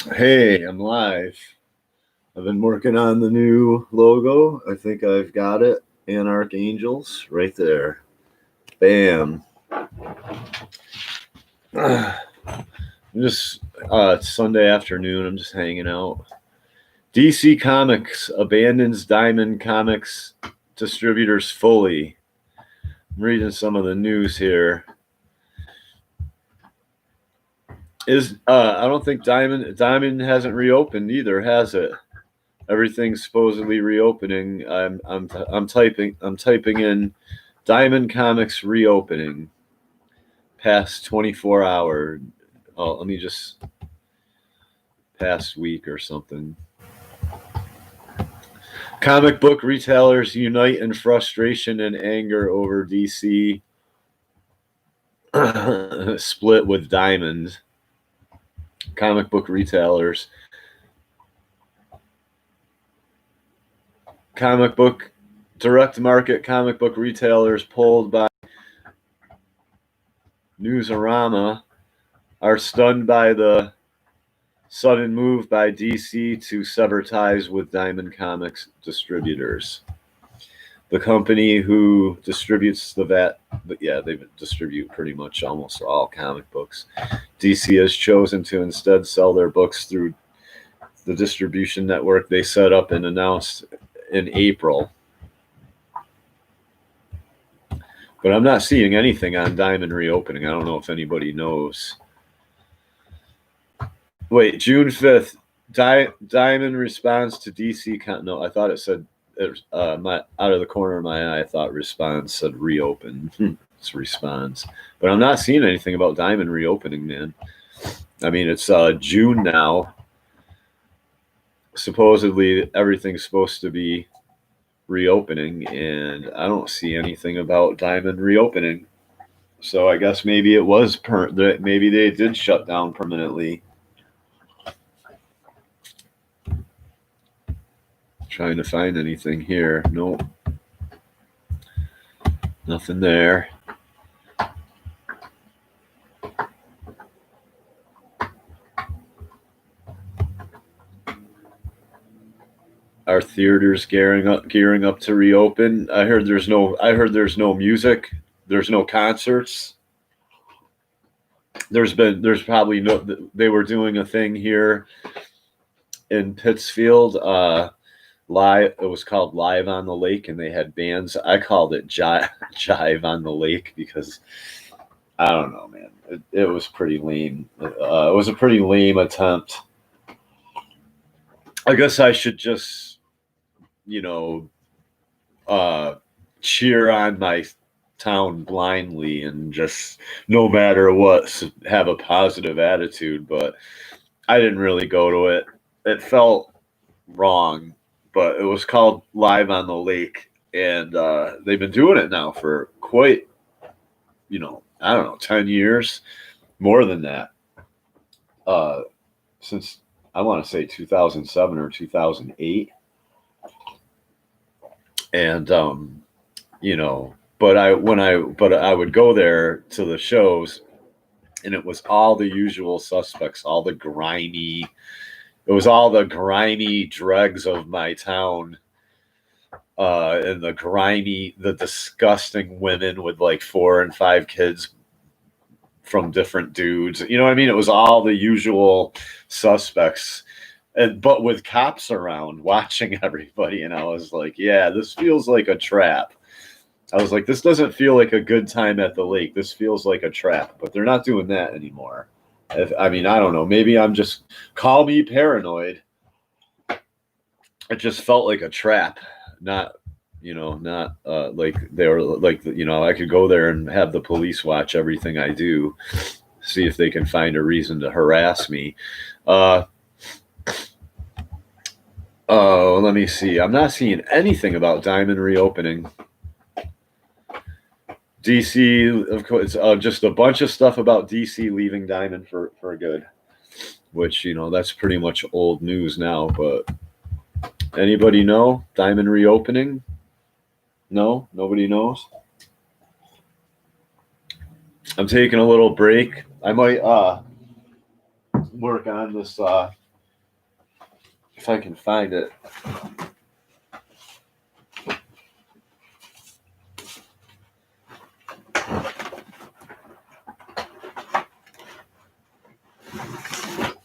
Hey, I'm live. I've been working on the new logo. I think I've got it. Anarch Angels, right there. Bam. Just it's Sunday afternoon. I'm just hanging out. DC Comics abandons Diamond Comics distributors fully. I'm reading some of the news here. I don't think Diamond hasn't reopened either, has it? Everything's supposedly reopening. I'm typing in Diamond Comics reopening past 24 hour. Oh, let me just past week or something. Comic book retailers unite in frustration and anger over DC split with Diamond. Comic book retailers. Comic book direct market comic book retailers polled by Newsarama are stunned by the sudden move by DC to sever ties with Diamond Comics distributors. The company who distributes they distribute pretty much almost all comic books. DC has chosen to instead sell their books through the distribution network they set up and announced in April. But I'm not seeing anything on Diamond reopening. I don't know if anybody knows. Wait, June 5th, Diamond responds to DC. No, I thought it said, my out of the corner of my eye, I thought response said reopen. It's response. But I'm not seeing anything about Diamond reopening, man. I mean, it's June now. Supposedly, everything's supposed to be reopening, and I don't see anything about Diamond reopening. So I guess maybe it was maybe they did shut down permanently. Trying to find anything here. Nope. Nothing there. Our theaters gearing up to reopen. I heard there's no music. There's no concerts. There's probably no. They were doing a thing here in Pittsfield. Live. It was called Live on the Lake, and they had bands. I called it Jive on the Lake because I don't know, man. It was pretty lame. It was a pretty lame attempt. I guess I should just, you know, cheer on my town blindly and just no matter what have a positive attitude. But I didn't really go to it. It felt wrong, but it was called Live on the Lake, and they've been doing it now for quite, I don't know, 10 years, more than that, since I want to say 2007 or 2008, and but I would go there to the shows, and it was all the usual suspects, it was all the grimy dregs of my town, and the disgusting women with like 4 and 5 kids from different dudes. You know what I mean? It was all the usual suspects, but with cops around watching everybody. And I was like, yeah, this feels like a trap. I was like, this doesn't feel like a good time at the lake. This feels like a trap, but they're not doing that anymore. I mean, I don't know. Maybe I'm just, call me paranoid. It just felt like a trap, not, not like they were like, I could go there and have the police watch everything I do, see if they can find a reason to harass me. Let me see. I'm not seeing anything about Diamond reopening. DC, of course, just a bunch of stuff about DC leaving Diamond for good, which, that's pretty much old news now. But anybody know Diamond reopening? No, nobody knows. I'm taking a little break. I might work on this if I can find it.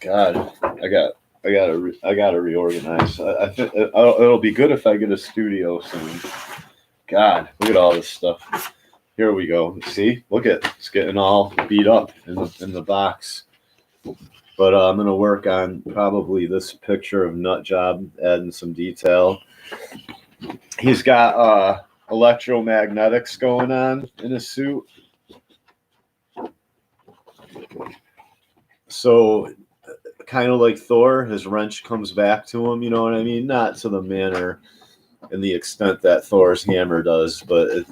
God, I gotta reorganize. I think it'll be good if I get a studio soon. God, look at all this stuff. Here we go. See, look at it's getting all beat up in the box. But I'm gonna work on probably this picture of Nut Job, adding some detail. He's got electromagnetics going on in his suit. So kind of like Thor, his wrench comes back to him, you know what I mean? Not to the manner and the extent that Thor's hammer does, but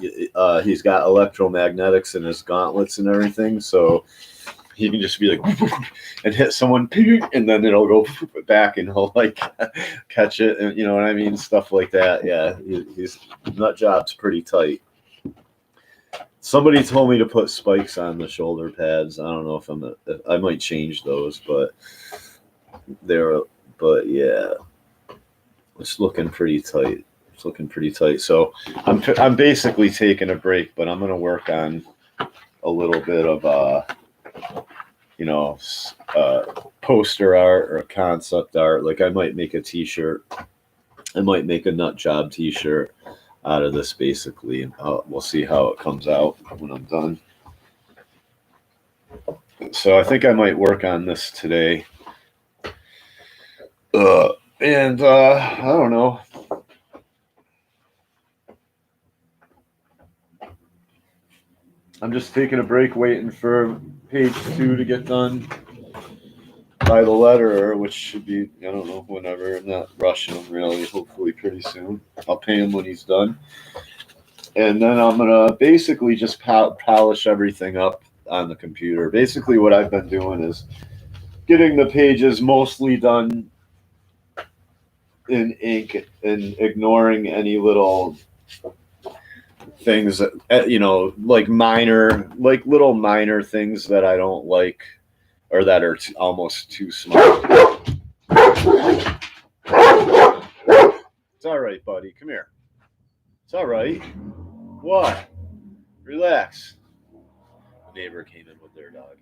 he's got electromagnetics in his gauntlets and everything, so he can just be like and hit someone and then it'll go back and he'll like catch it, and you know what I mean, stuff like that. Yeah, he's Nut Job's pretty tight. Somebody told me to put spikes on the shoulder pads. I don't know if I might change those, but yeah, it's looking pretty tight. It's looking pretty tight. So I'm basically taking a break, but I'm gonna work on a little bit of poster art or concept art. Like I might make a T-shirt. I might make a Nut Job T-shirt out of this, basically, and we'll see how it comes out when I'm done. So I think I might work on this today. And I don't know. I'm just taking a break, waiting for page 2 to get done by the letterer, which should be, I don't know, whenever. I'm not rushing him, really. Hopefully pretty soon. I'll pay him when he's done. And then I'm going to basically just polish everything up on the computer. Basically what I've been doing is getting the pages mostly done in ink and ignoring any little things that, like little minor things that I don't like or that are almost too small. It's all right, buddy. Come here. It's all right. What? Relax. The neighbor came in with their dog.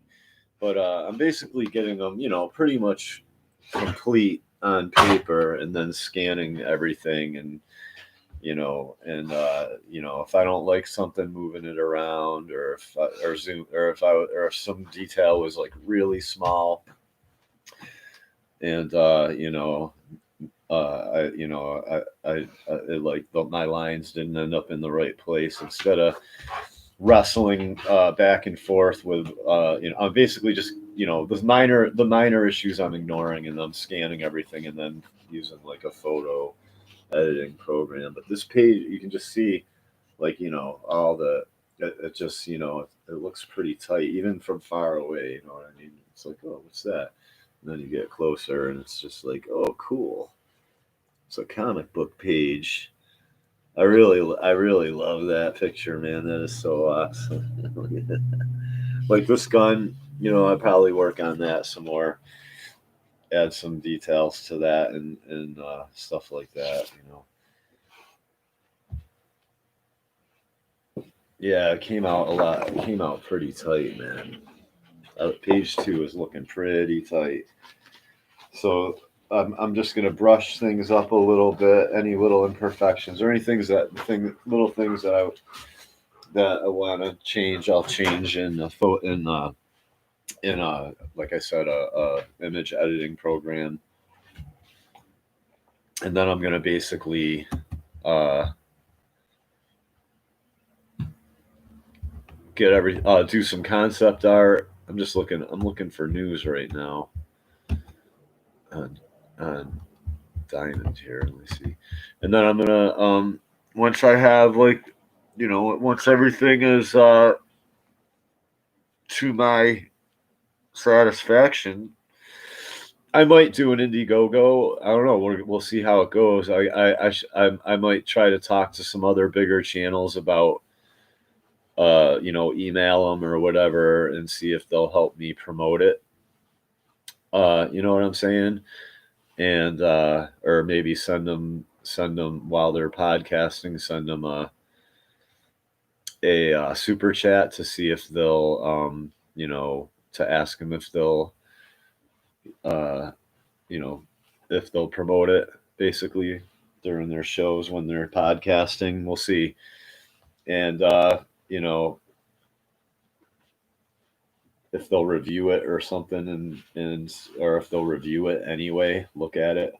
But I'm basically getting them, pretty much complete on paper and then scanning everything and if I don't like something, moving it around, or if some detail was like really small, and my lines didn't end up in the right place. Instead of wrestling back and forth with I'm basically just the minor issues I'm ignoring, and I'm scanning everything and then using like a photo editing program. But this page, you can just see all it just it looks pretty tight even from far away, you know what I mean? It's like, oh, what's that? And then you get closer and it's just like, oh, cool, it's a comic book page. I really love that picture, man. That is so awesome. Like this gun, I probably work on that some more, add some details to that and stuff like that. Yeah, it came out a lot. It came out pretty tight, man. Page 2 is looking pretty tight. So I'm just gonna brush things up a little bit. Any little imperfections or little things that I want to change, I'll change in like I said, a image editing program. And then I'm gonna basically do some concept art. I'm looking for news right now on Diamond here. Let me see. And then I'm gonna once I have once everything is to my satisfaction, I might do an Indiegogo. I don't know. We'll see how it goes. I might try to talk to some other bigger channels about email them or whatever and see if they'll help me promote it. You know what I'm saying? and or maybe send them while they're podcasting, send them a super chat to see if they'll to ask them if they'll uh, if they'll promote it basically during their shows when they're podcasting. We'll see. And you know, if they'll review it or something, and or if they'll review it anyway, look at it.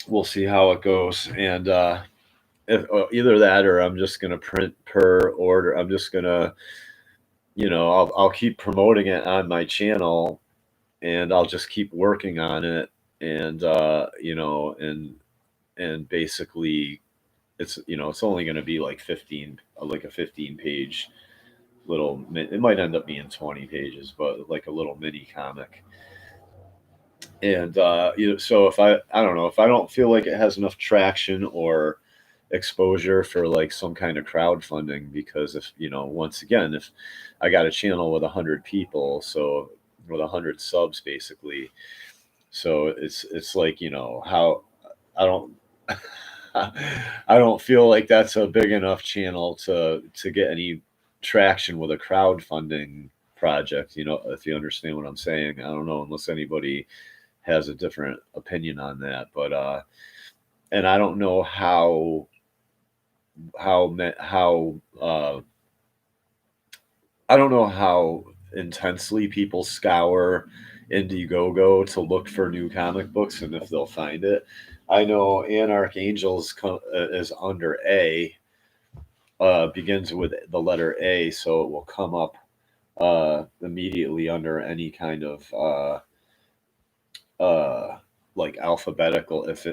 We'll see how it goes. And if, either that or I'm just gonna print per order. I'm just gonna, I'll keep promoting it on my channel, and I'll just keep working on it, and and basically it's only going to be like 15, like a 15-page little. It might end up being 20 pages, but like a little mini comic. And so if I don't know, if I don't feel like it has enough traction or exposure for like some kind of crowdfunding, because if once again, if I got a channel with 100 people, so with 100 subs basically, so it's like how I don't I don't feel like that's a big enough channel to get any traction with a crowdfunding project, if you understand what I'm saying. I don't know, unless anybody has a different opinion on that, but and I don't know how I don't know how intensely people scour Indiegogo to look for new comic books and if they'll find it. I know Anarch Angels is under A, begins with the letter A, so it will come up immediately under any kind of like alphabetical. If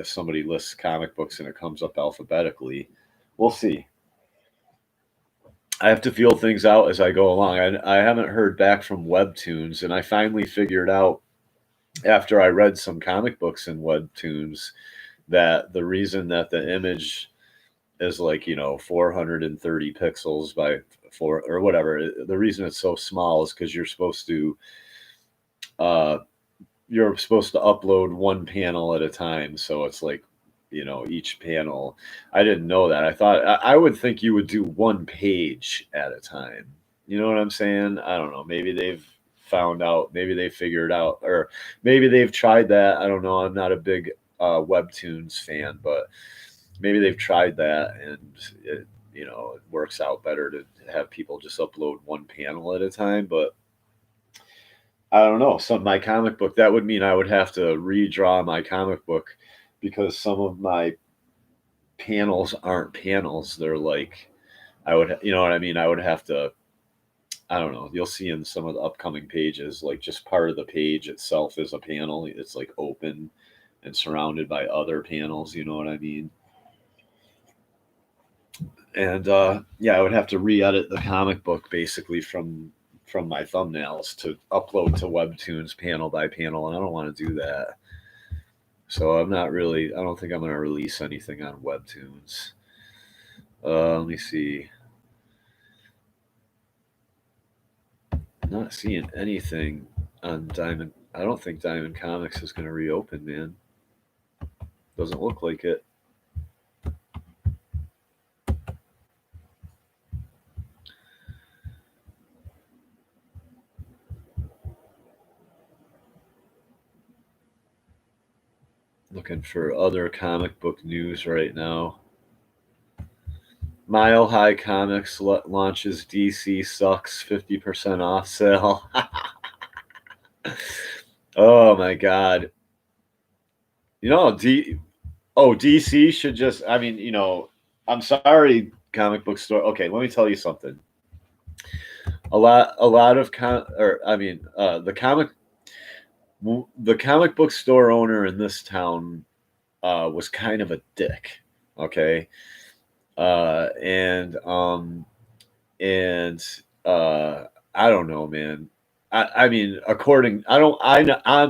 somebody lists comic books and it comes up alphabetically, we'll see. I have to feel things out as I go along. I haven't heard back from Webtoons, and I finally figured out after I read some comic books in Webtoons that the reason that the image is like 430 pixels by 4 or whatever, the reason it's so small is because uh, you're supposed to upload one panel at a time, so it's like each panel. I didn't know that. I thought I would think you would do one page at a time. You know what I'm saying? I don't know. Maybe they've found out. Maybe they figured out, or maybe they've tried that. I don't know. I'm not a big Webtoons fan, but maybe they've tried that, and it works out better to have people just upload one panel at a time. But I don't know. My comic book, that would mean I would have to redraw my comic book because some of my panels aren't panels. They're like, you know what I mean? I would have to, I don't know. You'll see in some of the upcoming pages, like just part of the page itself is a panel. It's like open and surrounded by other panels. You know what I mean? And yeah, I would have to re-edit the comic book basically from my thumbnails to upload to Webtoons panel by panel, and I don't want to do that. So I'm not really. I don't think I'm going to release anything on Webtoons. Let me see. I'm not seeing anything on Diamond. I don't think Diamond Comics is going to reopen, man. Doesn't look like it. Looking for other comic book news right now. Mile High Comics launches DC Sucks 50% off sale. Oh my god. DC should just, I mean, I'm sorry, comic book store. Okay, let me tell you something. A lot of the comic book store owner in this town was kind of a dick. Okay. And I don't know, man. I mean,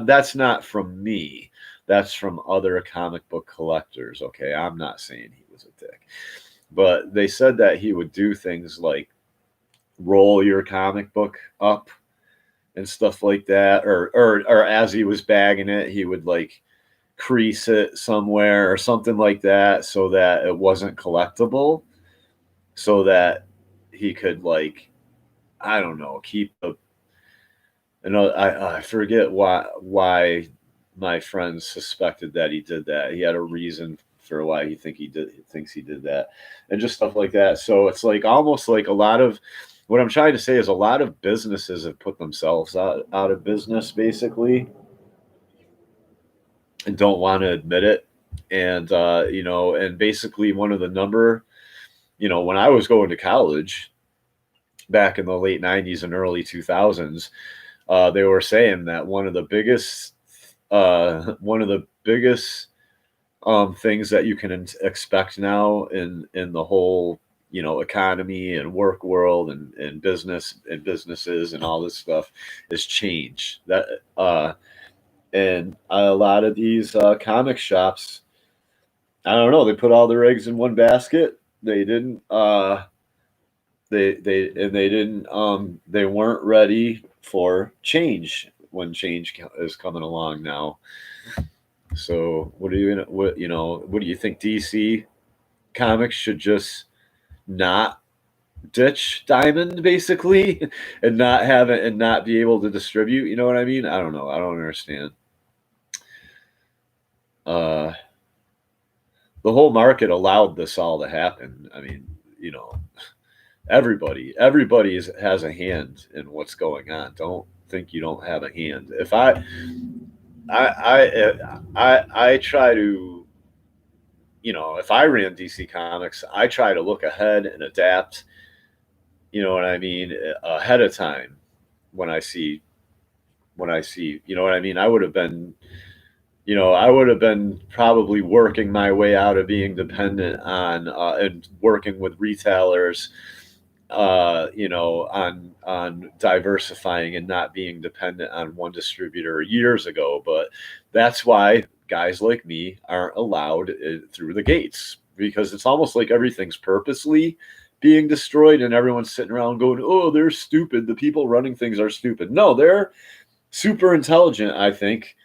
that's not from me. That's from other comic book collectors. Okay. I'm not saying he was a dick, but they said that he would do things like roll your comic book up and stuff like that, or as he was bagging it, he would like crease it somewhere or something like that so that it wasn't collectible, so that he could like, I don't know, keep the, you know, I forget why my friend suspected that he did that. He had a reason for why he thinks he did that, and just stuff like that. So it's like almost like a lot of what I'm trying to say is a lot of businesses have put themselves out of business basically, and don't want to admit it. And you know, and basically one of the number, you know, when I was going to college back in the late '90s and early 2000s, they were saying that one of the biggest things that you can expect now in the whole, you know, economy and work world and businesses and all this stuff is change. That and a lot of these comic shops, I don't know, they put all their eggs in one basket. They didn't. They didn't. They weren't ready for change when change is coming along now. So, what do you think? DC Comics should just not ditch Diamond, basically, and not have it and not be able to distribute. You know what I mean? I don't know. I don't understand. Uh, the whole market allowed this all to happen. I mean, you know, everybody has a hand in what's going on. Don't think you don't have a hand. If I try to, you know, if I ran DC Comics, I try to look ahead and adapt. You know what I mean? Ahead of time when I see, you know what I mean? I would have been probably working my way out of being dependent on and working with retailers, you know, on diversifying and not being dependent on one distributor years ago. But that's why guys like me aren't allowed through the gates, because it's almost like everything's purposely being destroyed and everyone's sitting around going, "Oh, they're stupid. The people running things are stupid." No, they're super intelligent, I think.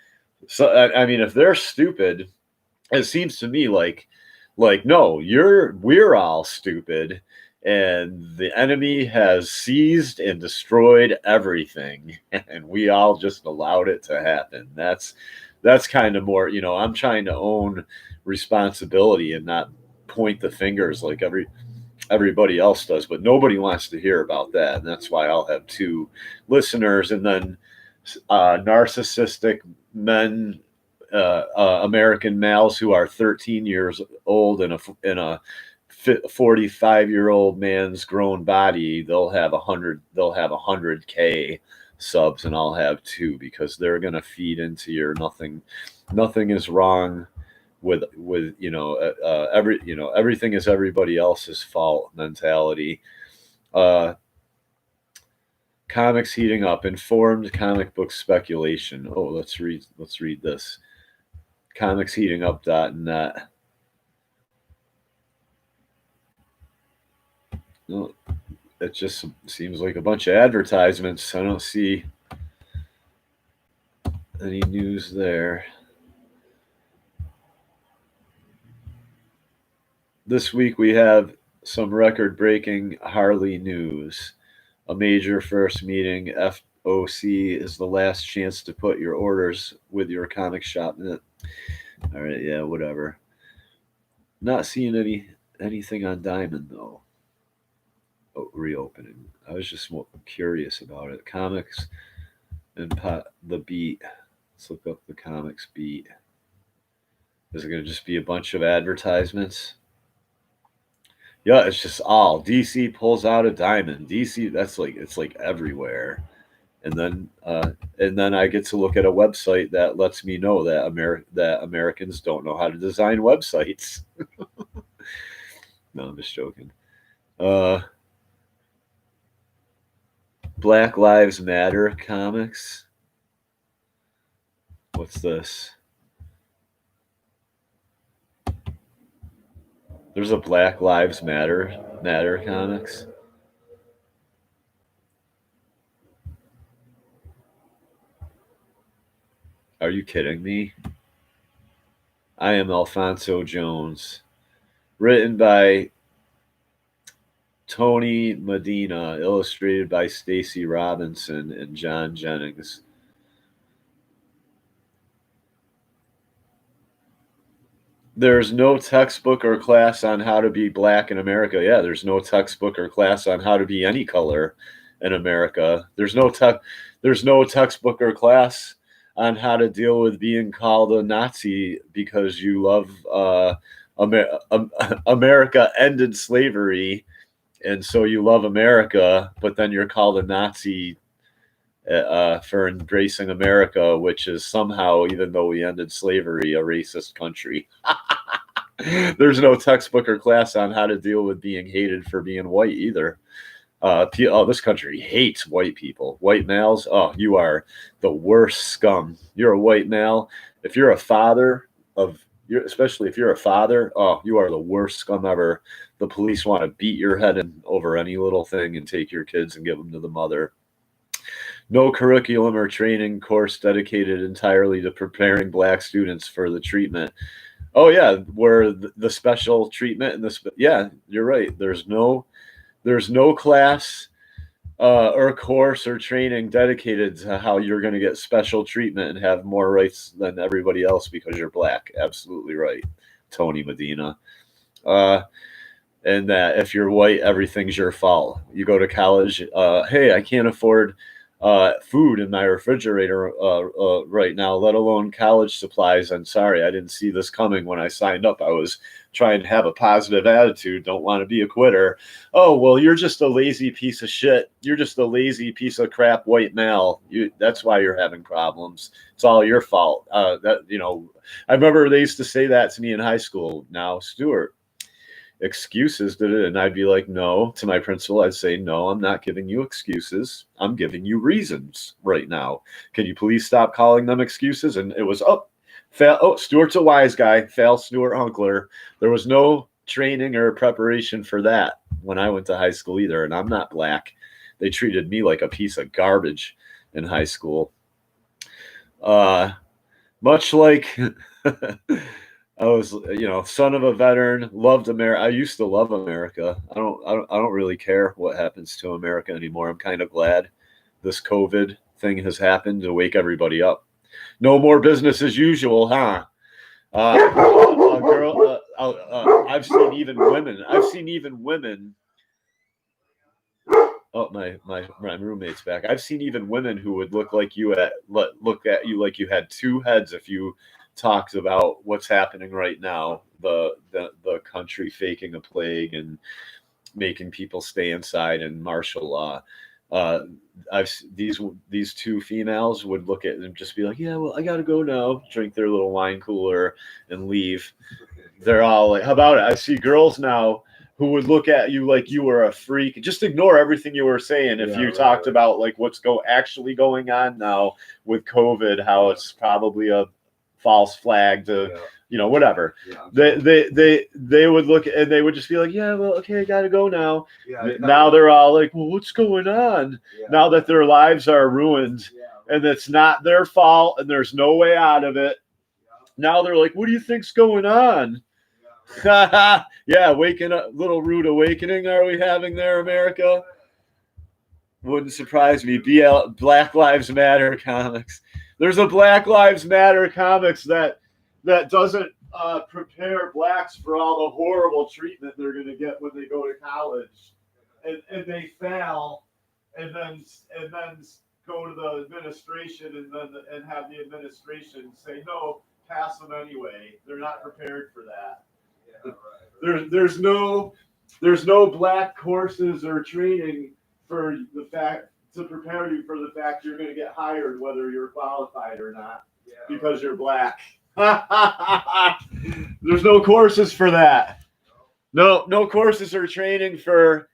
So I mean, if they're stupid, it seems to me like no, we're all stupid, and the enemy has seized and destroyed everything, and we all just allowed it to happen. That's kind of more, you know, I'm trying to own responsibility and not point the fingers like everybody else does, but nobody wants to hear about that, and that's why I'll have two listeners, and then narcissistic men, American males who are 13 years old in a 45-year-old man's grown body. They'll have 100K subs, and I'll have two, because they're gonna feed into your nothing is wrong with you know, everything is everybody else's fault mentality. Uh, Comics heating up, informed comic book speculation. Oh, let's read this. Comicsheatingup.net. No, it just seems like a bunch of advertisements. I don't see any news there. This week we have some record breaking Harley news. A major first meeting. FOC is the last chance to put your orders with your comic shop. All right, yeah, whatever. Not seeing anything on Diamond though. Oh, reopening. I was just curious about it. Comics and the beat. Let's look up the comics beat. Is it going to just be a bunch of advertisements? Yeah, it's just all DC pulls out a Diamond. DC, that's like, it's like everywhere. And then I get to look at a website that lets me know that Americans don't know how to design websites. No, I'm just joking. Uh, Black Lives Matter comics. What's this? There's a Black Lives Matter comics. Are you kidding me? I Am Alfonso Jones. Written by Tony Medina, illustrated by Stacy Robinson and John Jennings. There's no textbook or class on how to be black in America. Yeah, there's no textbook or class on how to be any color in America. There's no textbook or class on how to deal with being called a Nazi because you love America ended slavery, and so you love America, but then you're called a Nazi for embracing America, which is somehow, even though we ended slavery, a racist country. There's no textbook or class on how to deal with being hated for being white either. This country hates white people. White males, oh, you are the worst scum. You're a white male. If you're a father especially if you're a father, oh, you are the worst scum ever. The police want to beat your head in over any little thing and take your kids and give them to the mother. No curriculum or training course dedicated entirely to preparing black students for the treatment. Oh yeah, where the special treatment and yeah, you're right. There's no class or course or training dedicated to how you're going to get special treatment and have more rights than everybody else because you're black. Absolutely right, Tony Medina. And that if you're white, everything's your fault. You go to college, hey, I can't afford food in my refrigerator right now, let alone college supplies. I'm sorry, I didn't see this coming when I signed up. I was trying to have a positive attitude, don't want to be a quitter. Oh, well, you're just a lazy piece of shit. You're just a lazy piece of crap white male. That's why you're having problems. It's all your fault. I remember they used to say that to me in high school. Now, Stuart, excuses did it, and I'd be like, no. To my principal, I'd say, no, I'm not giving you excuses, I'm giving you reasons right now. Can you please stop calling them excuses? And it was Stuart's a wise guy. Fail Stuart Hunkler. There was no training or preparation for that when I went to high school either, and I'm not black. They treated me like a piece of garbage in high school. Much like I was, son of a veteran, loved America. I used to love America. I don't really care what happens to America anymore. I'm kind of glad this COVID thing has happened to wake everybody up. No more business as usual, huh? I've seen even women. Oh, my roommate's back. I've seen even women who would look at you like you had two heads if you talked about what's happening right now, the country faking a plague and making people stay inside and martial law. These two females would look at them and just be like, yeah, well, I gotta go now, drink their little wine cooler and leave. They're all like, how about it? I see girls now who would look at you like you were a freak. Just ignore everything you were saying if you talked about like what's actually going on now with COVID, how it's probably a false flag to whatever. They would look and they would just be like, yeah, well, okay, I gotta go now. Now they're all like, well, what's going on? Now that their lives are ruined and it's not their fault and there's no way out of it, now they're like, what do you think's going on? Yeah, waking up, little rude awakening are we having there, America? Wouldn't surprise me. Black Lives Matter comics. There's a Black Lives Matter comics that doesn't prepare blacks for all the horrible treatment they're going to get when they go to college, and they fail, and then go to the administration and have the administration say no, pass them anyway. They're not prepared for that. Yeah, right. There's no black courses or training for the fact to prepare you for the fact you're going to get hired whether you're qualified or not because you're black. There's no courses for that. No courses or training for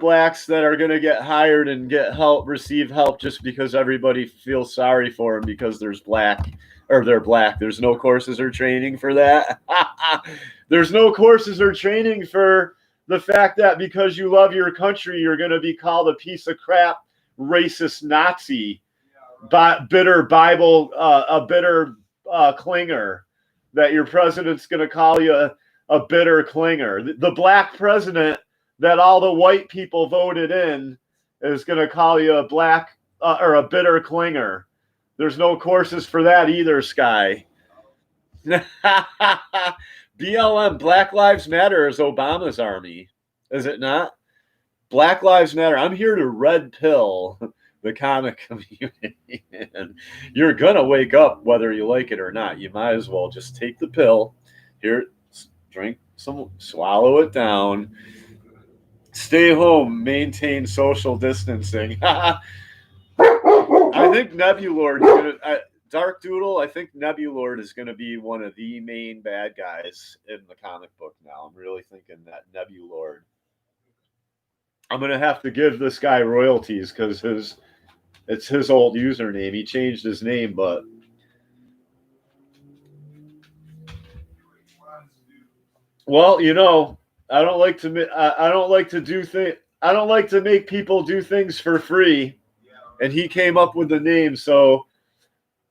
blacks that are going to get hired and get help, receive help just because everybody feels sorry for them because they're black. There's no courses or training for that. There's no courses or training for the fact that because you love your country, you're going to be called a piece of crap, racist Nazi. bitter Bible, a bitter clinger, that your president's going to call you a bitter clinger. The black president that all the white people voted in is going to call you a black or a bitter clinger. There's no courses for that either, Sky. BLM, Black Lives Matter, is Obama's army, is it not? Black Lives Matter. I'm here to red pill the comic community. And you're going to wake up whether you like it or not. You might as well just take the pill. Here, drink some, swallow it down. Stay home, maintain social distancing. I think Nebulord, Dark Doodle, I think Nebulord is going to be one of the main bad guys in the comic book now. I'm really thinking that Nebulord. I'm going to have to give this guy royalties because it's his old username. He changed his name, but well, you know, I don't like to make people do things for free. And he came up with the name, so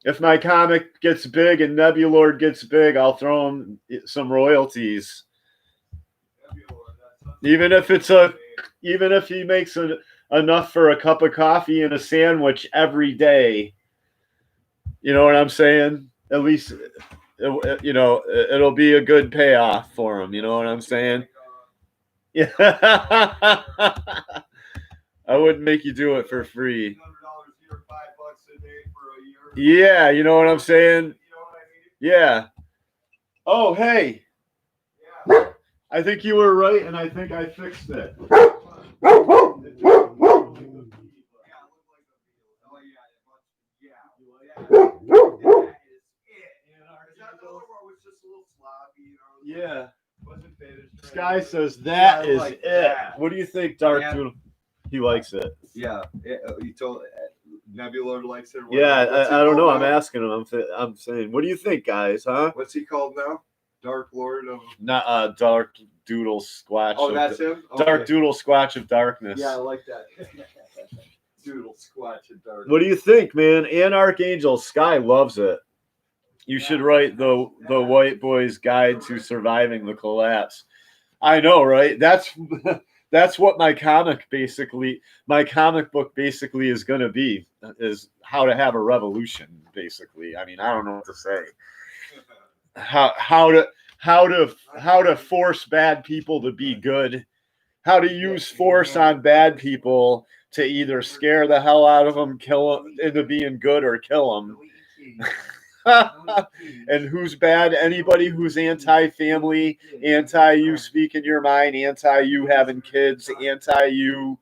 if my comic gets big and Nebulord gets big, I'll throw him some royalties. Even if he makes enough for a cup of coffee and a sandwich every day. You know what I'm saying? At least, you know, it'll be a good payoff for him. You know what I'm saying? Yeah. I wouldn't make you do it for free. Yeah, you know what I'm saying? Yeah. Oh, hey. I think you were right, and I think I fixed it. Yeah. Sky says that is like it. That. What do you think, Dark Doodle? He likes it. Yeah. He told Nebulord likes it. Yeah, I don't know. I'm asking him. I'm saying, what do you think, guys? Huh? What's he called now? Dark Lord of. Not Dark Doodle Squatch. Oh, that's him. Okay. Dark Doodle Squatch of Darkness. Yeah, I like that. Doodle Squatch of Darkness. What do you think, man? Anarchangel Sky loves it. You should write the White Boy's Guide to Surviving the Collapse. I know, right? That's what my comic book basically is going to be, is how to have a revolution, basically. I mean, I don't know what to say. How to force bad people to be good, how to use force on bad people to either scare the hell out of them, kill them into being good, or kill them. And who's bad? Anybody who's anti-family, anti-you speaking your mind, anti-you having kids, anti-you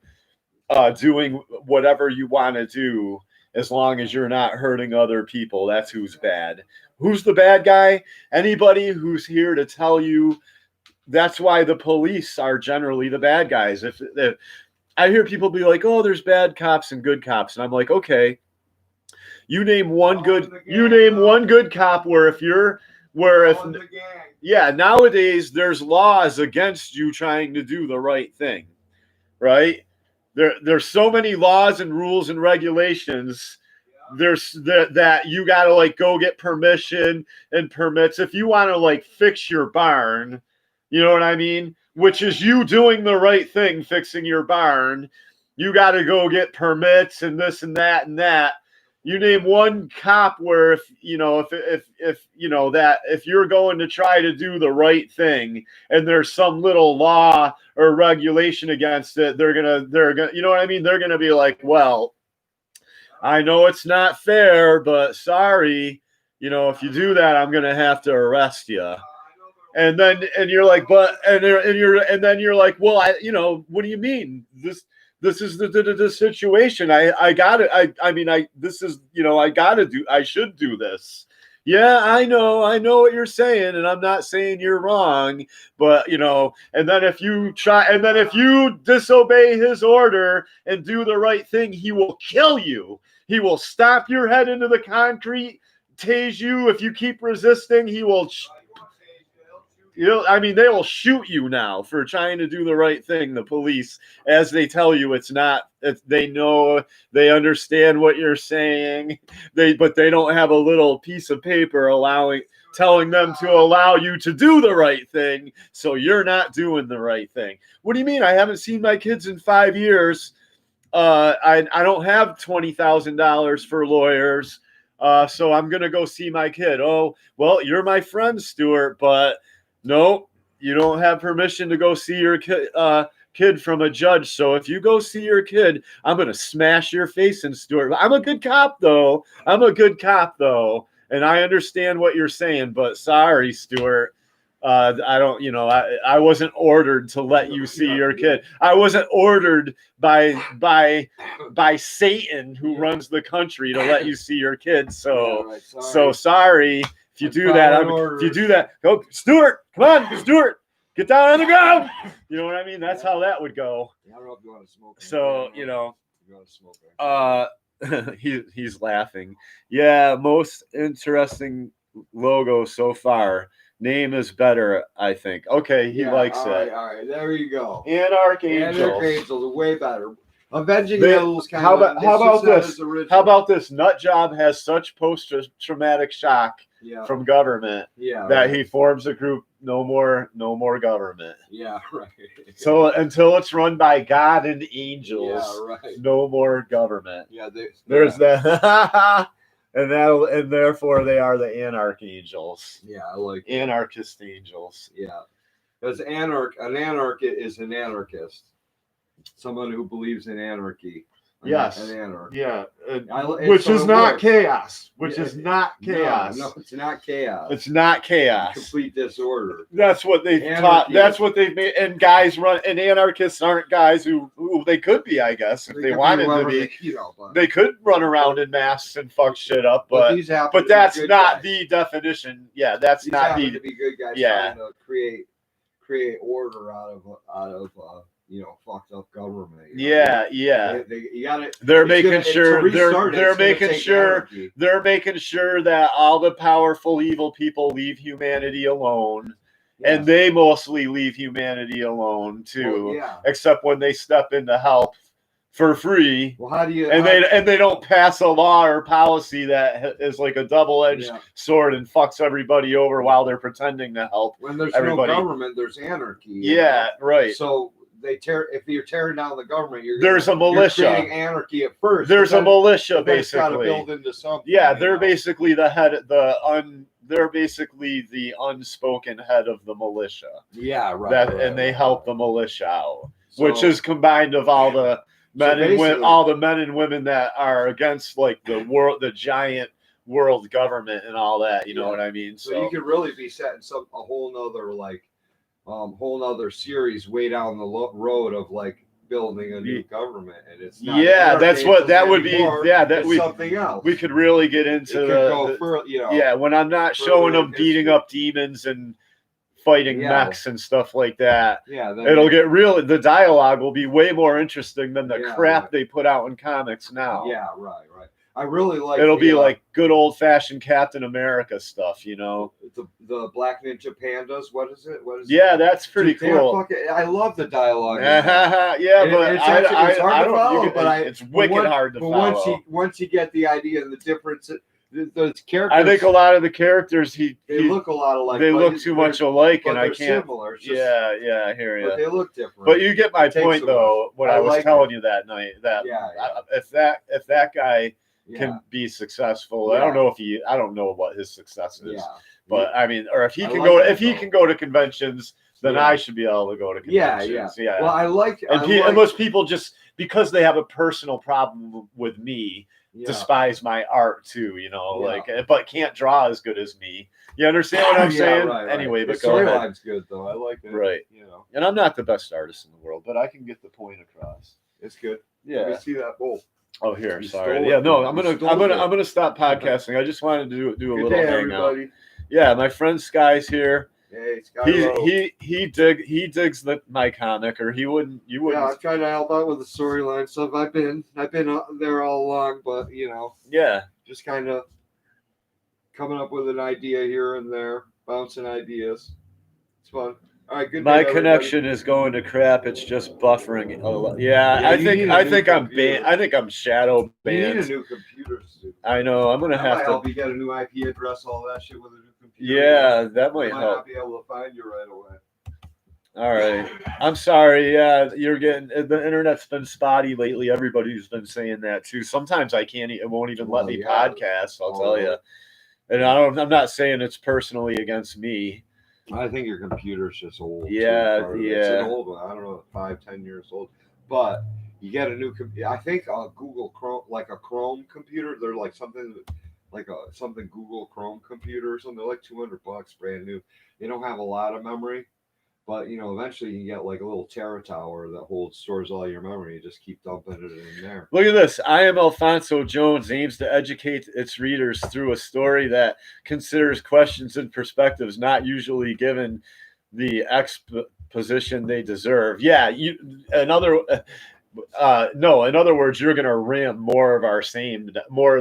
doing whatever you want to do, as long as you're not hurting other people. That's who's bad. Who's the bad guy? Anybody who's here to tell you. That's why the police are generally the bad guys. If I hear people be like, "Oh, there's bad cops and good cops," and I'm like, okay. You name one good cop nowadays there's laws against you trying to do the right thing, right? There's so many laws and rules and regulations. There's that you got to like go get permission and permits if you want to like fix your barn, you know what I mean? Which is you doing the right thing, fixing your barn. You got to go get permits and this and that and that. You name one cop where if you know that if you're going to try to do the right thing and there's some little law or regulation against it, they're gonna you know what I mean? They're gonna be like, well, I know it's not fair, but sorry, you know, if you do that, I'm gonna have to arrest you. And you're like, but and then you're like, well, what do you mean? This is the situation. I got it. I should do this. Yeah, I know what you're saying, and I'm not saying you're wrong, but and then if you disobey his order and do the right thing, he will kill you. He will stomp your head into the concrete, tase you. If you keep resisting, he will I mean, they will shoot you now for trying to do the right thing. The police, as they tell you, it's not. They know, they understand what you're saying. But they don't have a little piece of paper telling them to allow you to do the right thing. So you're not doing the right thing. What do you mean? I haven't seen my kids in 5 years. I don't have $20,000 for lawyers. So I'm gonna go see my kid. Oh, well, you're my friend, Stuart, but no, you don't have permission to go see your kid from a judge. So if you go see your kid, I'm gonna smash your face in, Stuart. I'm a good cop, though. And I understand what you're saying, but sorry, Stuart. I don't, I wasn't ordered to let you see your kid. I wasn't ordered by Satan, who runs the country, to let you see your kid. So, sorry if you do that. If you do that, go, Stuart. Come on, Stuart. Get down on the ground. You know what I mean? That's how that would go. I don't know if you want to smoke. So, you want to smoke. he's laughing. Yeah, most interesting logo so far. Name is better, I think. Okay, he likes it. All right, there you go. Anarch Angels. Anarch Angels, way better. Avenging Angels kind how of. about this? How about this? Nutjob has such post-traumatic shock from government that he forms a group. No more government. Yeah, right. So until it's run by God and angels, no more government. Yeah, there's that. And therefore they are the Anarch Angels. Yeah, I like anarchist angels. Yeah, because an anarch is an anarchist, someone who believes in anarchy. Yes, an anarch. Yeah, which is not chaos. No, it's not chaos. It's not chaos. Complete disorder. That's what they've taught. That's what they've made. And guys and anarchists aren't guys who they could be, I guess, if they wanted to be. They could run around in masks and fuck shit up, but that's not the definition. Yeah, that's not the. To be good guys trying to create order out of fucked up government. Yeah. They're making sure that all the powerful evil people leave humanity alone. Yeah. And they mostly leave humanity alone too, except when they step in to help for free. Well, how do you? They don't pass a law or policy that is like a double-edged sword and fucks everybody over while they're pretending to help. When there's everybody. No government, there's anarchy. Yeah, right. So if you're tearing down the government, there's a militia. You're creating anarchy at first. There's a militia, basically. Got to build into something. Yeah, they're basically the head. They're basically the unspoken head of the militia. Yeah, right. And they help the militia out, which is combined of all the men and women, all the men and women that are against like the giant world government and all that. You know what I mean? So you could really be setting a whole nother series way down the road of like building a new government, and it's not that's what that would be. Something else. We could really get into when I'm not showing them beating up demons and fighting mechs and stuff like that. It'll get real. The dialogue will be way more interesting than the crap they put out in comics now. Yeah, right. I really like. It'll be like good old fashioned Captain America stuff, The Black Ninja Pandas. What is it? Yeah, that's pretty cool. I love the dialogue. But it's hard to follow. It's wicked hard to follow. But once you get the idea and the difference, those characters. I think a lot of the characters they look a lot alike. They look too much alike, and I can't. Similar. I hear you. But they look different. But you get my point, though. What I was telling you that night, if that guy can be successful, I don't know what his success is. But I mean, or if he can go to conventions, then I should be able to go to conventions. Yeah. Well, unless people just because they have a personal problem with me. Despise my art too, but can't draw as good as me. You understand what I'm saying? Right. Anyway, but the storyline's good though. I like it. Right. And I'm not the best artist in the world, but I can get the point across. It's good. Yeah. Let me see that bowl. Oh, here. Sorry. Yeah. No, I'm gonna stop podcasting. I just wanted to do a little hangout. Yeah, my friend Sky's here. Hey, Sky. He digs my comic, or you wouldn't. Yeah, I'm trying to help out with the storyline stuff. I've been there all along, but just kind of coming up with an idea here and there, bouncing ideas. It's fun. All right, good. My connection is going to crap. It's just buffering. Yeah, I think I'm banned. I think I'm shadow banned. You need a new computer. I know. I'm gonna have to help you get a new IP address, all that shit with a new computer. Yeah, that might help. Not be able to find you right away. All right. I'm sorry. Yeah, you're getting the internet's been spotty lately. Everybody's been saying that too. Sometimes I can't. It won't even let me podcast. I'll tell you. And I'm not saying it's personally against me. I think your computer's just old. Yeah. It's an old one. I don't know, 5-10 years old. But you get a new computer. I think Google Chrome, like a Chrome computer. They're like something Google Chrome computer or something. They're like $200, brand new. They don't have a lot of memory. But, eventually you can get like a little Terra Tower that stores all your memory. You just keep dumping it in there. Look at this. I Am Alfonso Jones aims to educate its readers through a story that considers questions and perspectives not usually given the exposition they deserve. Yeah, in other words, you're going to ram more of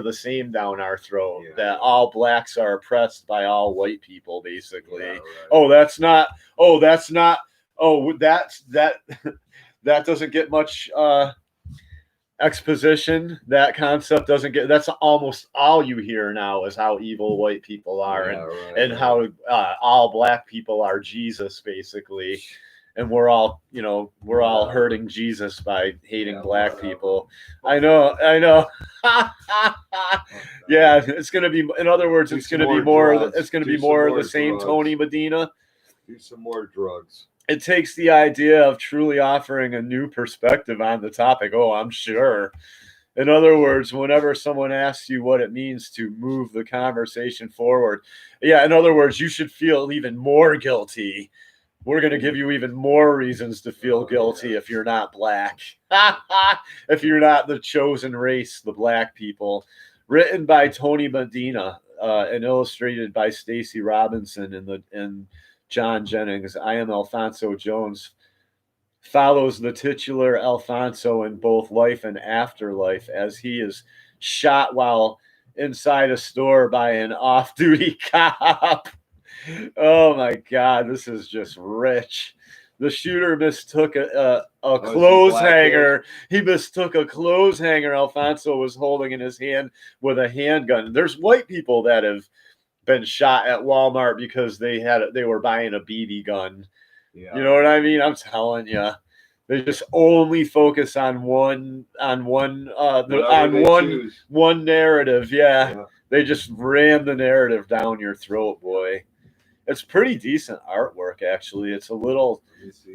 the same down our throat. Yeah. That all blacks are oppressed by all white people, basically. Yeah, right. That doesn't get much exposition. That concept doesn't get. That's almost all you hear now is how evil white people are, and how all black people are Jesus, basically. And we're all hurting Jesus by hating black people. I know. Yeah, it's going to be. In other words, it's going to be more. It's going to be more of the same. Tony Medina. Do some more drugs. It takes the idea of truly offering a new perspective on the topic. Oh, I'm sure. In other words, whenever someone asks you what it means to move the conversation forward, in other words, you should feel even more guilty. We're going to give you even more reasons to feel guilty if you're not black. If you're not the chosen race, the black people. Written by Tony Medina and illustrated by Stacey Robinson and John Jennings. I Am Alfonso Jones follows the titular Alfonso in both life and afterlife as he is shot while inside a store by an off-duty cop. Oh my God, this is just rich. The shooter mistook a clothes hanger. He mistook a clothes hanger Alfonso was holding in his hand with a handgun. There's white people that have been shot at Walmart because they were buying a BB gun. Yeah. You know what I mean? I'm telling you. They just only focus on one narrative. Yeah. They just ram the narrative down your throat, boy. It's pretty decent artwork, actually. It's a little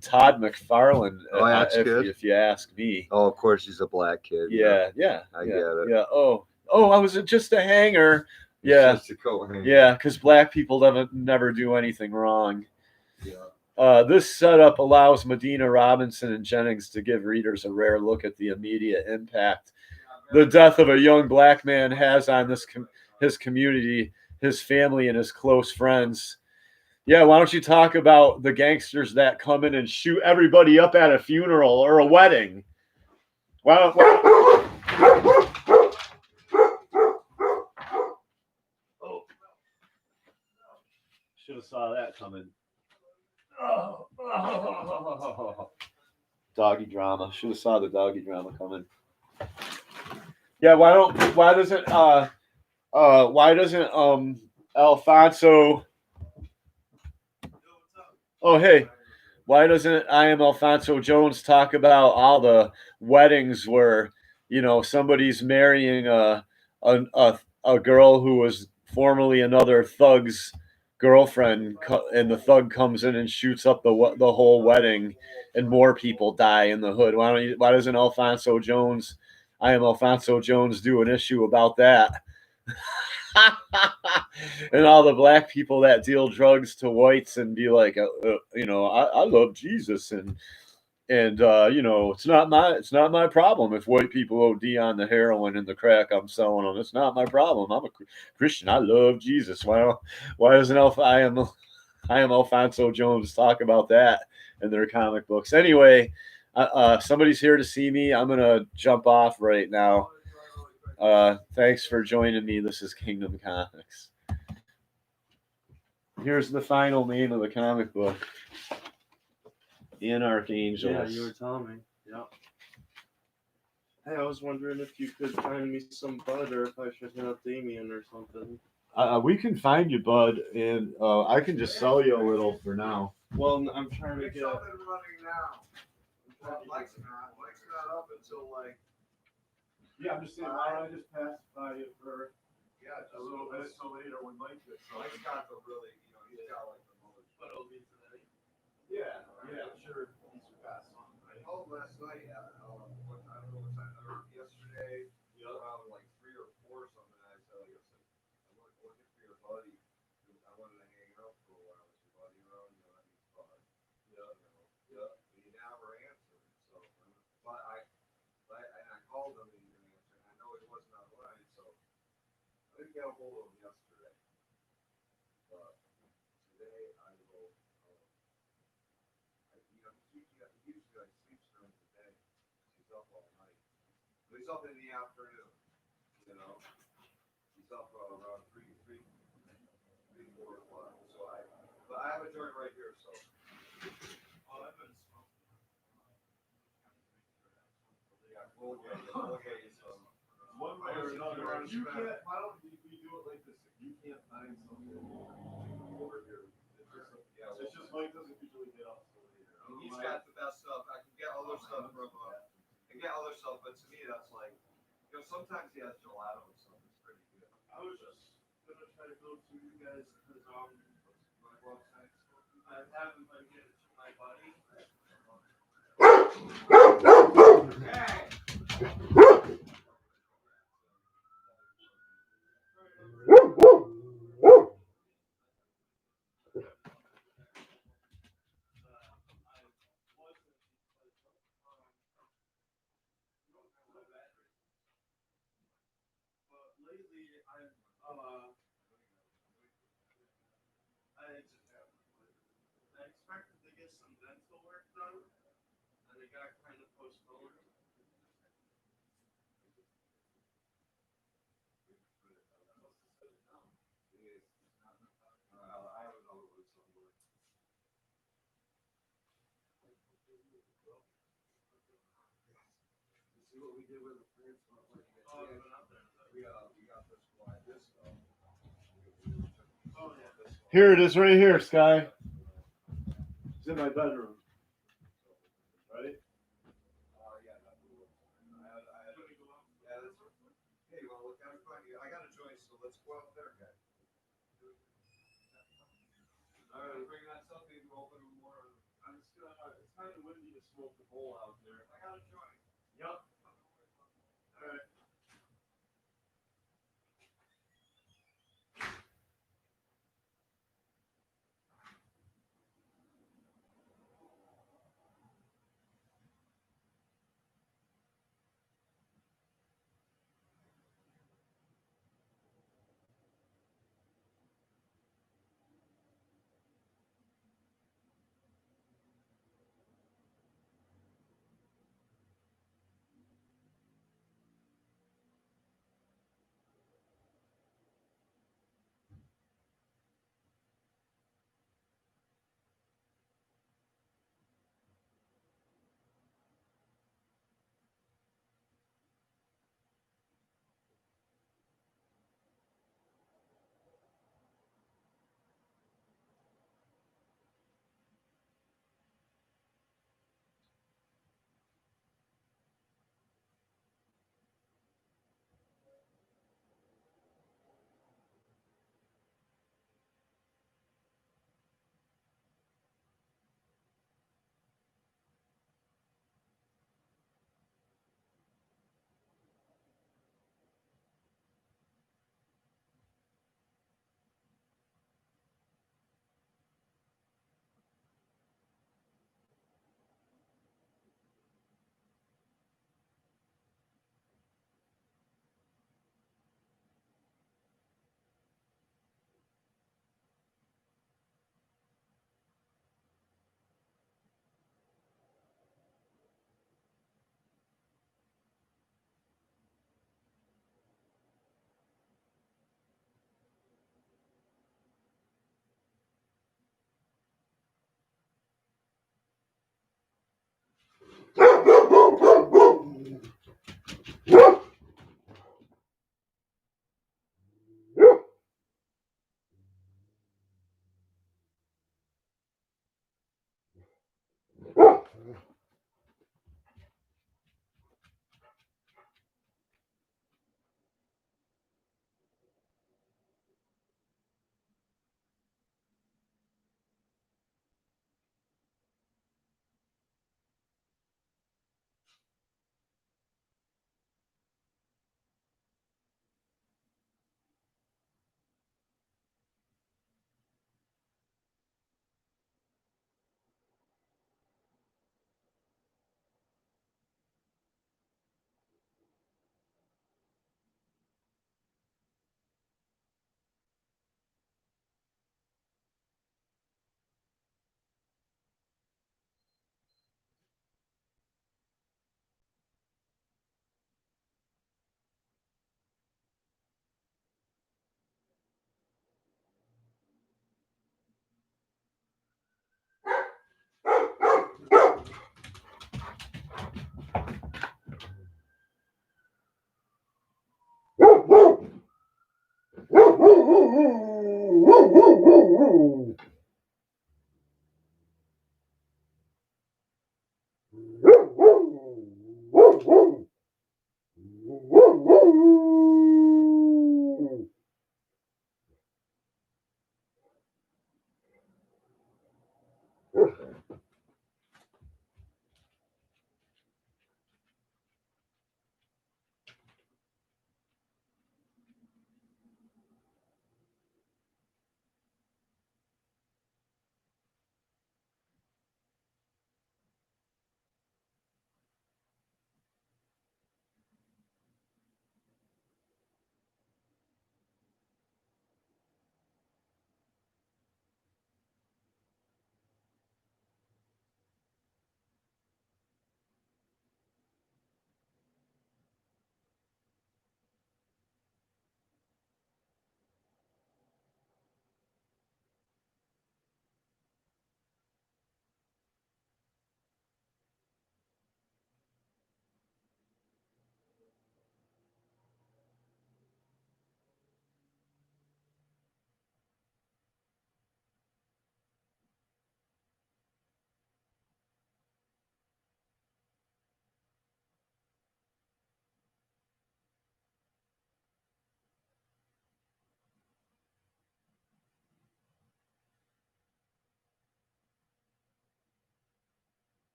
Todd McFarlane, if you ask me. Oh, of course, he's a black kid. Yeah. I get it. Yeah. Oh, I was just a hanger. Yeah. Just a coat hanger. Yeah, because black people never do anything wrong. Yeah. This setup allows Medina, Robinson, and Jennings to give readers a rare look at the immediate impact the death of a young black man has on his community, his family, and his close friends. Yeah, why don't you talk about the gangsters that come in and shoot everybody up at a funeral or a wedding? Should have saw that coming. Doggy drama. Should have saw the doggy drama coming. Yeah, why doesn't Alfonso? Oh, hey, why doesn't I Am Alfonso Jones talk about all the weddings where, somebody's marrying a girl who was formerly another thug's girlfriend, and the thug comes in and shoots up the whole wedding, and more people die in the hood? Why doesn't Alfonso Jones, I Am Alfonso Jones, do an issue about that? And all the black people that deal drugs to whites and be like, I love Jesus, and it's not my problem if white people OD on the heroin and the crack I'm selling them. It's not my problem. I'm a Christian. I love Jesus. Why doesn't I Am Alfonso Jones talk about that in their comic books? Anyway, somebody's here to see me. I'm gonna jump off right now. Thanks for joining me. This is Kingdom Comics. Here's the final name of the comic book. Anarch Angels. Yeah, you were telling me. Yeah. Hey, I was wondering if you could find me some bud or if I should hit up Damien or something. We can find you, bud, and I can just sell you a little for now. Well, I'm trying to It's get. up and running now. Well, Mike's not. Mike's not up until like. Yeah, I'm just saying, why don't I just pass by you for Yeah, a little bit so later when Mike gets Mike's got the really, he's got like the most. But it'll be today. Yeah, I'm sure he's fast on. I called last night at, I don't know what time, yesterday, around like 3 or 4 or something, and I said, I'm looking for your buddy. I wanted to hang out for a while. Is your buddy around? That means fun. Yeah. And he never answered. So, and I called him and he didn't answer. And I know he wasn't online, so I didn't get a hold of him yesterday. But today I will. Usually like sleeps during the day. He's up all night. But he's up in the afternoon. He's up around 3, 4 o'clock. But I have a joint right here, so. Oh, I've been smoking. Yeah, we'll get you some. One way or another, you can't, why don't we do it like this? If you can't find something over here, it's just Mike doesn't usually get up so later. He's got the best stuff. I can get other stuff from, but to me that's like, sometimes he has gelato and stuff. It's pretty good. I was just gonna try to go to you guys because My website. I haven't been getting to my buddy. But lately I expected to get some dental work done, and it got kind of postponed. I have another one somewhere. You see what we did with the France? Oh, I've been out there. We got this one. Oh yeah. Here it is, right here, Sky. It's in my bedroom. Right? Yeah, that's the one. Hey, you want to look at it? I got a joint, so let's go out there, guys. All right, bring that stuff. Maybe we'll open them more. I'm just gonna, it's kind of windy to smoke the bowl out there. I got a joint. Yup. Alright.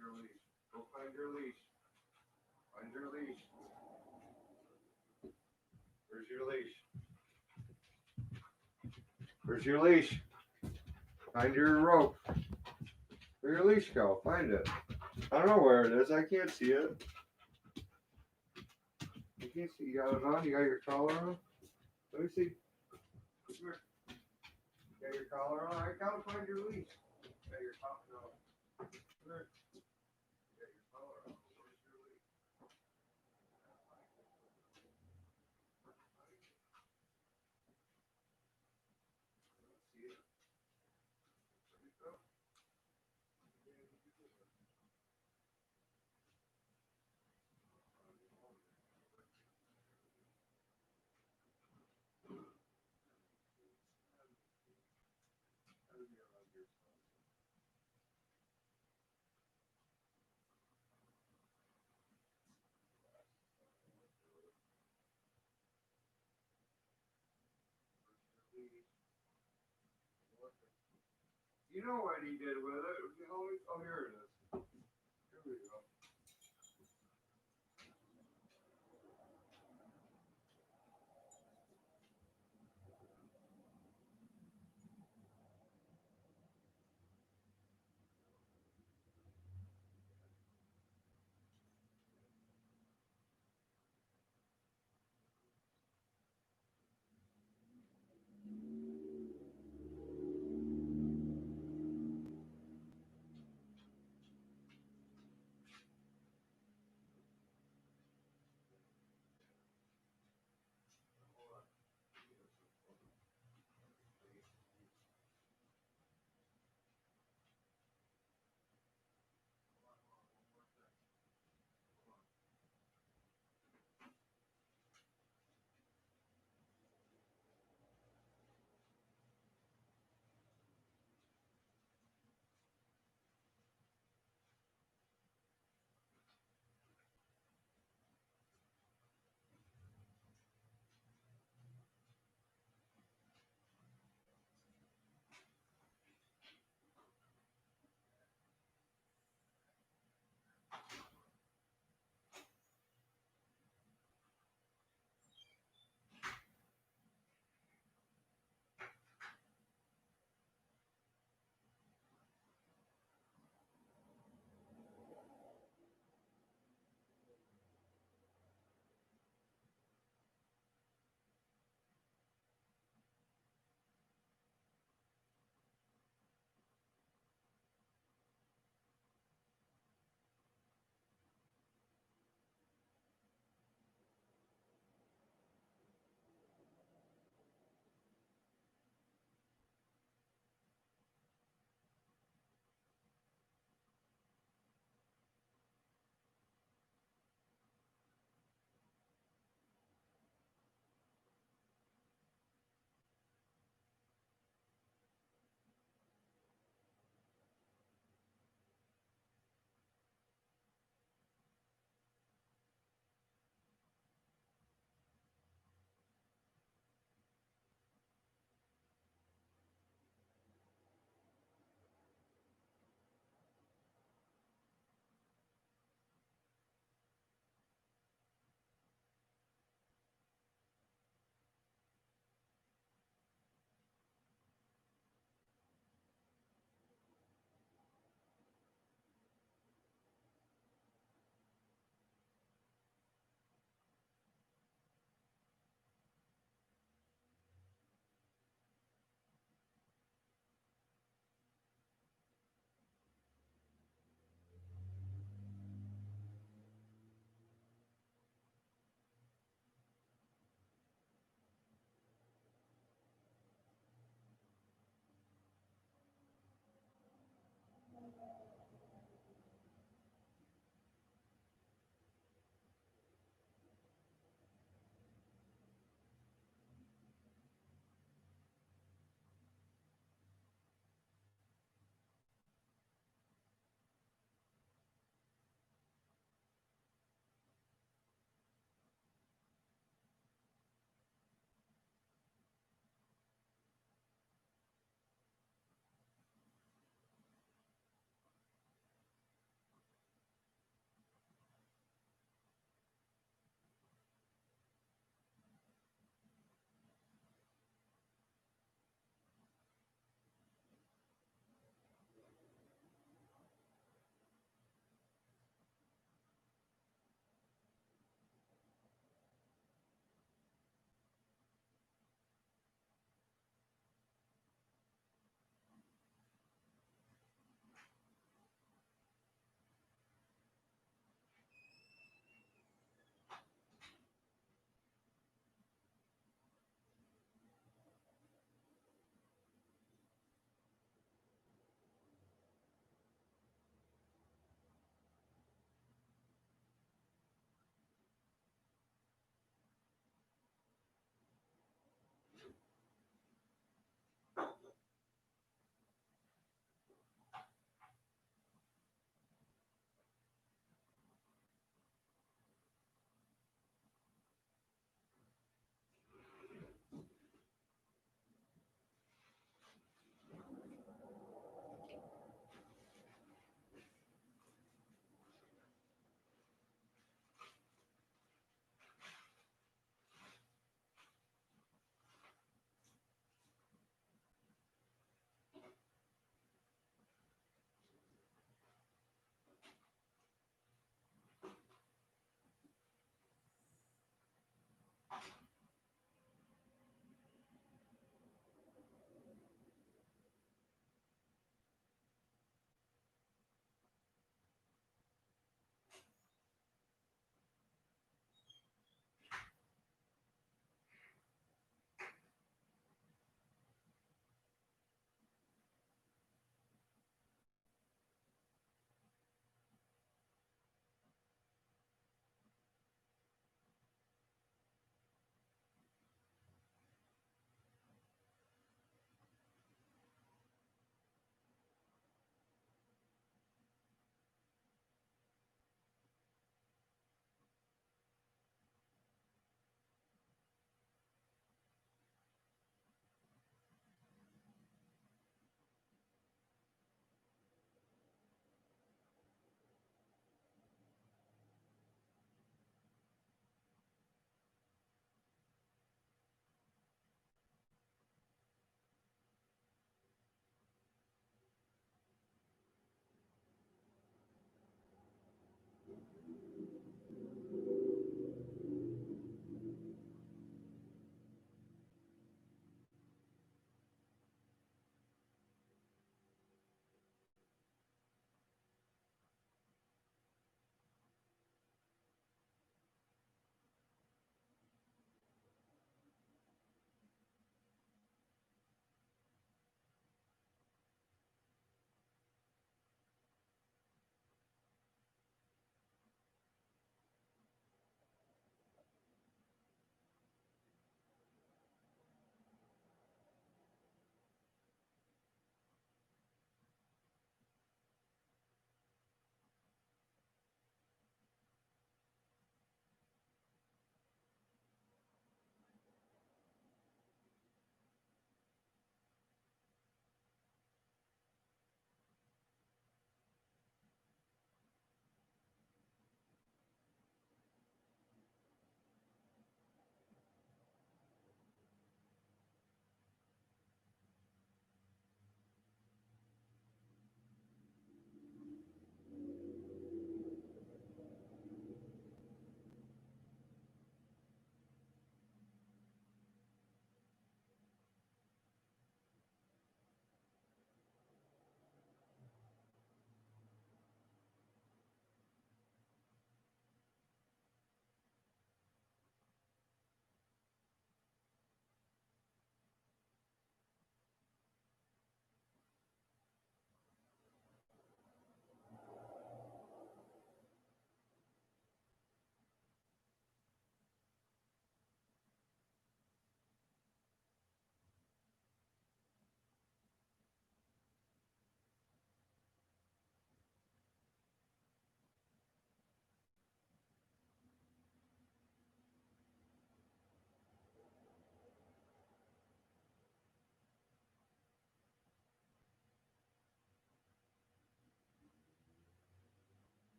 your leash. Go find your leash. Find your leash. Where's your leash? Where's your leash? Find your rope. Where your leash go? Find it. I don't know where it is. I can't see it. You can't see. You got it on? You got your collar on? Let me see. Come here. You got your collar on? I gotta find your leash. You got your collar on. Come here. You got your collar on. Where's your leash? See it? Where'd it go? You know what he did with it? Oh, here it is. Here we go.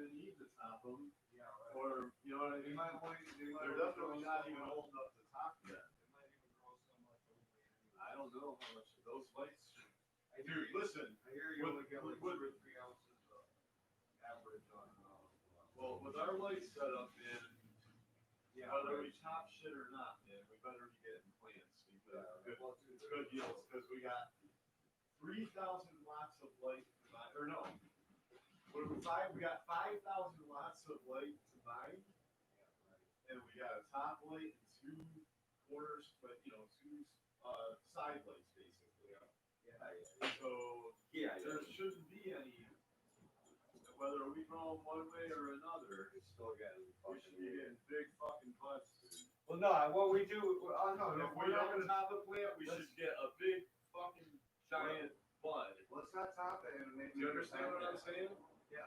even need to top them, or, you know what I mean? They're definitely not even old enough to top yet. I don't know how much of those lights. Dude, listen. I hear you only get like 2 What- or 3 ounces of average on. Well, with our light setup, man, whether we top shit or not, man, we better be getting plants because it's good deals because we got 3,000 watts of light to buy, or no, we got 5,000 watts of light to buy, and we got a top light and 2 corners, but 2 side lights basically. So there shouldn't be any. Whether we throw them one way or another, It's still getting we should be getting big fucking butts, dude. Well, no, what we do, no, If we don't top a plant, we should get a big fucking giant bud. let's not top it and maybe. Do you understand what I'm saying? Yeah.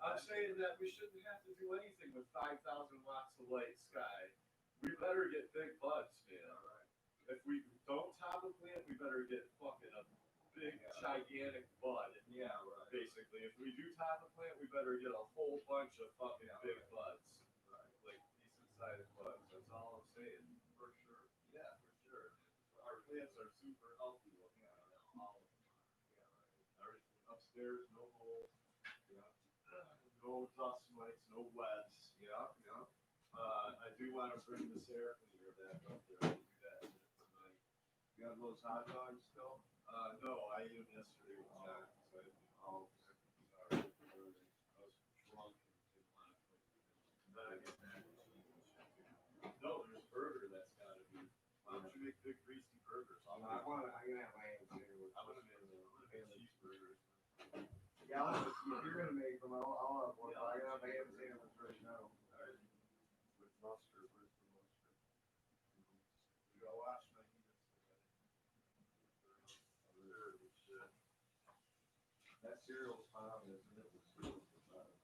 I'm saying that we shouldn't have to do anything with 5,000 watts of light sky. We better get big buds, man. If we don't top a plant, we better get fucking a big, gigantic bud. Yeah, right. Basically, if we do top a plant, we better get a whole bunch of fucking big buds. Like decent sized buds. That's all I'm saying. For sure. Yeah, for sure. Our plants are super healthy looking. All of them. Everything upstairs, no holes. No dust mites, no webs. I do want to bring this air cleaner back up there. I'll do that tonight. You got those hot dogs still? No, I ate them yesterday with John. So sorry. I was drunk and didn't want to cook. Then I get back and shit. No, there's a burger that's got to be. Why don't you make big greasy burgers? I'm gonna have my hands here with. I'm gonna make cheeseburgers. Yeah, if you're gonna make them, I'll have one. But I got my ham sandwich right now. Alright. With mustard, where's the mustard? You gotta wash my hands. That cereal's fine, isn't it? The cereal's fine.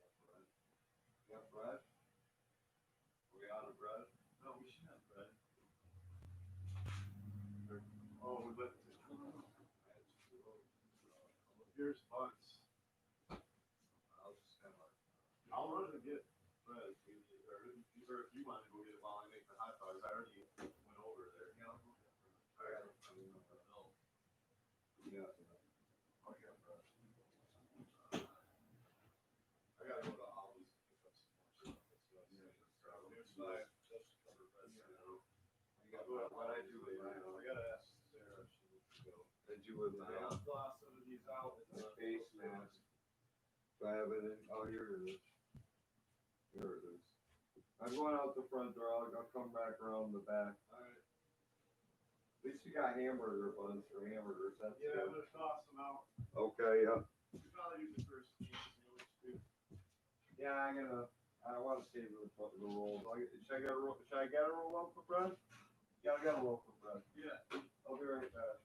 You got bread? Are we out of bread? No, we should have bread. Oh, but here's buns. I'll just have a. I'll run and get bread if you need, or if you want to go get it while I make the hot dogs. I already went over there. I got it. No. Yeah. I got bread. I gotta go to Aldi's to pick up some more stuff. That's what I'm saying. So here's my just cover bread. You got what I do with my, I gotta ask Sarah if she needs to go. I do with my I'll floss some of these out. face mask. Do I have it in? Oh, here it is. Here it is. I'm going out the front door. I'll come back around the back. Alright. At least you got hamburger buns for hamburgers. That's Yeah, I'm good. gonna toss them out. Okay, yeah. You probably do the first piece, you know what you do. Yeah, I want to save the rolls. Should I get a roll up of bread? Yeah, I got a loaf of bread. Yeah. I'll be right back.